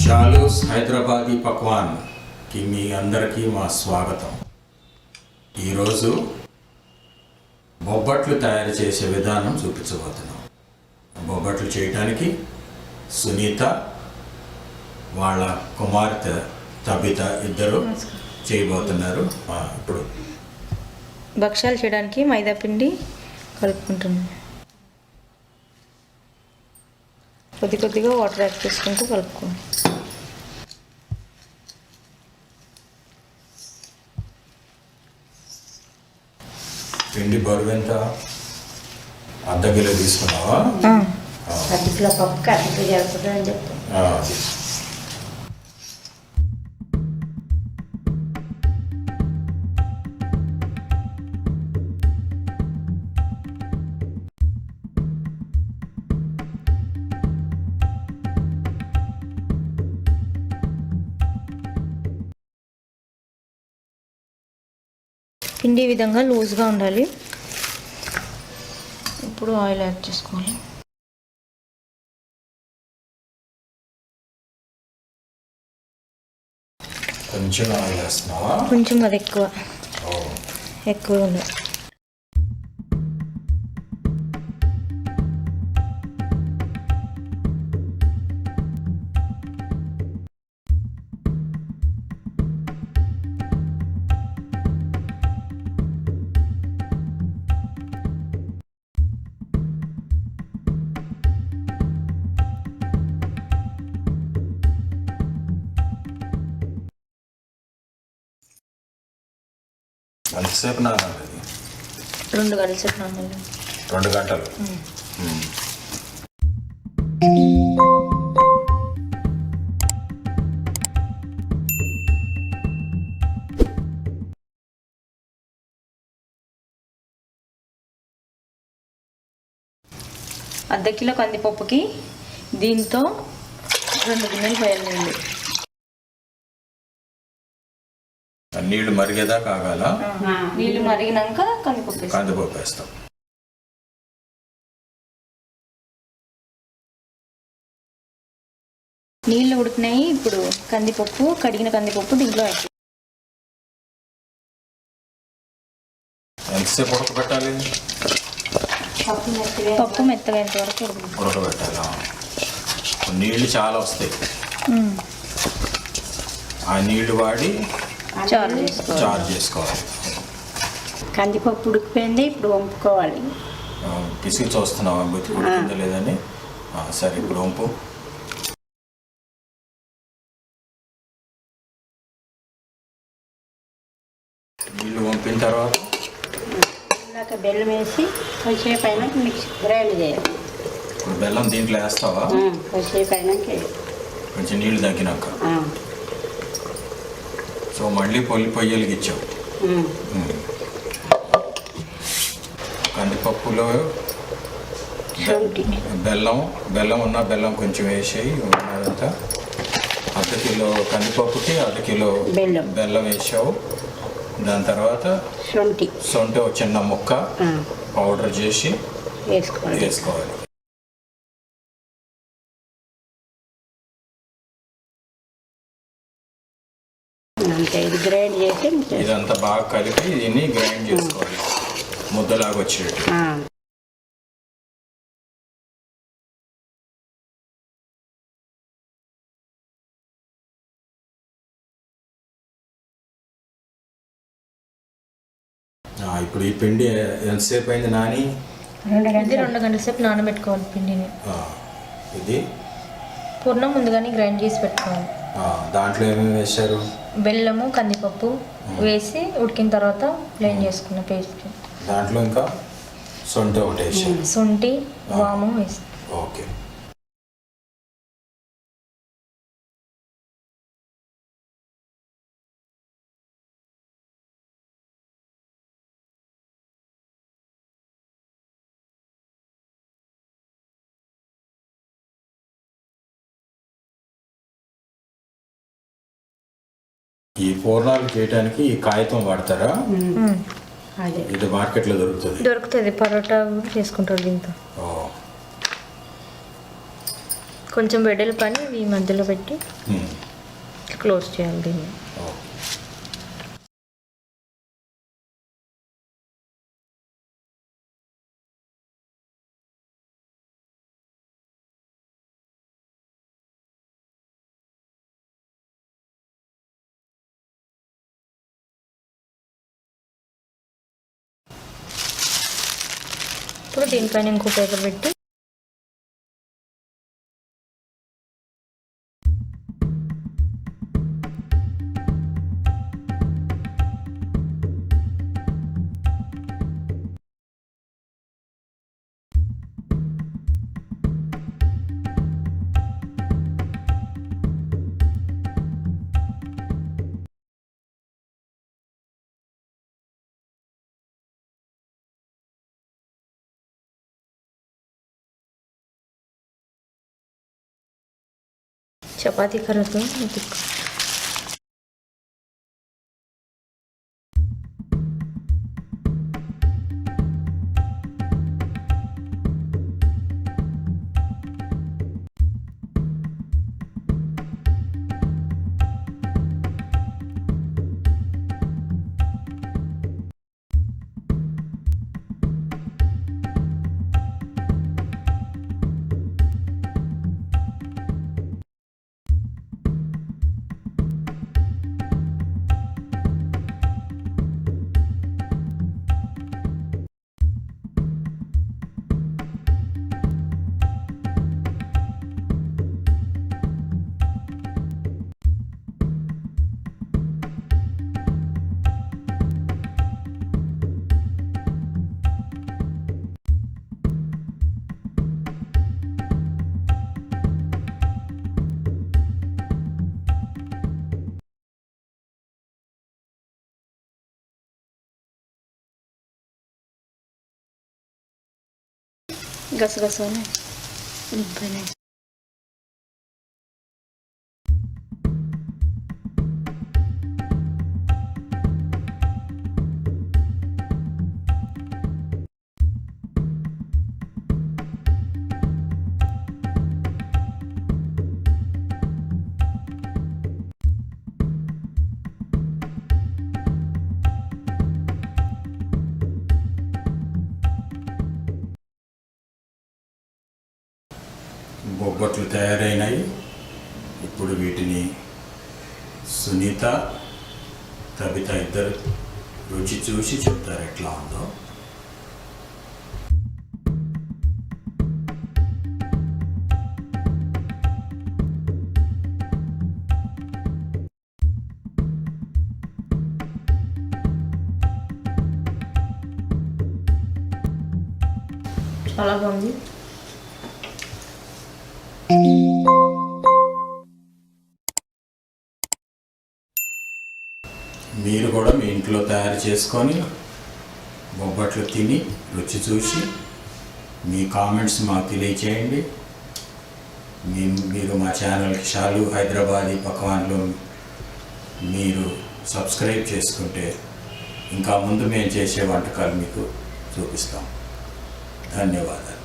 షాలూస్ హైదరాబాదీ పక్వాన్కి మీ అందరికీ మా స్వాగతం. ఈరోజు బొబ్బట్లు తయారు చేసే విధానం చూపించబోతున్నాం. బొబ్బట్లు చేయడానికి సునీత వాళ్ళ కుమార్తె తబిత ఇద్దరు చేయబోతున్నారు. ఇప్పుడు భక్ష్యాలు చేయడానికి మైదా పిండి కలుపుకుంటున్నాను. కొద్ది కొద్దిగా వాటర్ యాడ్ చేసుకుంటూ కలుపుకోండి. పిండి బరువు ఎంత? అర్ధ కిలో తీసుకున్నావా? అర్ధ కిలో పప్పుకి అర్ధ కిలో జరుగుతుంది అని చెప్తాను. పిండి ఈ విధంగా లూజ్గా ఉండాలి. ఇప్పుడు ఆయిల్ యాడ్ చేసుకోవాలి. కొంచెం ఆయిల్ వేస్తున్నావా? కొంచెం అది ఎక్కువ ఉంది. ఎంతసేపు నానాలి? 2 గంటల సేపు నానాలి. 2 గంటలు. అర్ధ కిలో కందిపప్పుకి దీంతో 2 గిన్నెలు పోయాలి. నీళ్లు మరిగేదా కాగాల? నీళ్లు మరిగినాక కందిపప్పు వేస్తాం. నీళ్లు ఉడికినాయి. ఇప్పుడు కందిపప్పు, కడిగిన కందిపప్పు దీంట్లో వేస్తాం. ఎంతసేపు ఉడకబెట్టాలి? పప్పు మెత్తగా ఎంతవరకు ఉడకబెట్టాలా? నీళ్లు చాలా వస్తాయి. ఆ నీళ్లు వాడి చారు చేసుకోవాలి. కందిపప్పు ఉడికిపోయింది. ఇప్పుడు వంపుకోవాలి. పిసికి చూస్తున్నావా ఉడికిందా లేదని? సరే, ఇప్పుడు వంపు. నీళ్ళు వంపిన తర్వాత ఇందాక బెల్లం వేసి కొంచెంసేపు అయినాక మిక్సీ గ్రైండ్ చేయాలి. ఇప్పుడు బెల్లం దీంట్లో వేస్తావా? కొంచెంసేపు అయినాక కొంచెం నీళ్ళు తగ్గినాక. సో మళ్ళీ పొయ్యలిగిచ్చావు. కందిపప్పులో బెల్లం ఉన్న బెల్లం కొంచెం వేసేయి. ఉన్నదంతా అర్ధ కిలో కందిపప్పుకి అర్ధ కిలో బెల్లం వేసావు. దాని తర్వాత సొంటి ఒక చిన్న ముక్క పౌడర్ చేసి వేసుకోవాలి. ఇది గ్రైండ్ చేసి ఇదంతా బాగా కలిపి దీన్ని గ్రైండ్ చేసుకోవాలి, ముద్దలాగా వచ్చేటట్టు. ఇప్పుడు ఈ పిండి ఎంతసేపు అయింది నాని? 2 గంటల సేపు నానబెట్టుకోవాలి పిండిని. ఇది పూర్ణం ముందుగానే గ్రైండ్ చేసి పెట్టుకోవాలి. దాంట్లో ఏమేమి వేశారు? బెల్లము, కందిపప్పు వేసి ఉడికిన తర్వాత ప్లేన్ చేసుకున్న పేస్ట్. దాంట్లో ఇంకా సొంటి ఒకటి వేసారు. సొంటి, వాము వేసి. ఓకే. ఈ పూర్ణాలు చేయడానికి ఈ కాగితం వాడతారా? ఇది మార్కెట్లో దొరుకుతుంది. పరోటా చేసుకుంటారు దీంతో. కొంచెం వెడల్పని ఈ మధ్యలో పెట్టి క్లోజ్ చేయాలి దీన్ని. ఇప్పుడు దీనిపైన ఇంకో పేపర్ పెట్టి చపాతీ కర్రతో తిక్కు. గసగసాలు బొబ్బట్లు తయారైనాయి. ఇప్పుడు వీటిని సునీత, తబిత ఇద్దరు రుచి చూసి చెప్తారు ఎట్లా ఉందో. చాలా బాగుంది. మీరు కూడా మీ ఇంట్లో తయారు చేసుకొని బొబ్బట్లు తిని రుచి చూసి మీ కామెంట్స్ మాకు తెలియచేయండి. మీరు మా ఛానల్కి షాలు హైదరాబాదీ పకవాన్లు మీరు సబ్స్క్రైబ్ చేసుకుంటే ఇంకా ముందు మేము చేసే వంటకాలు మీకు చూపిస్తాం. ధన్యవాదాలు.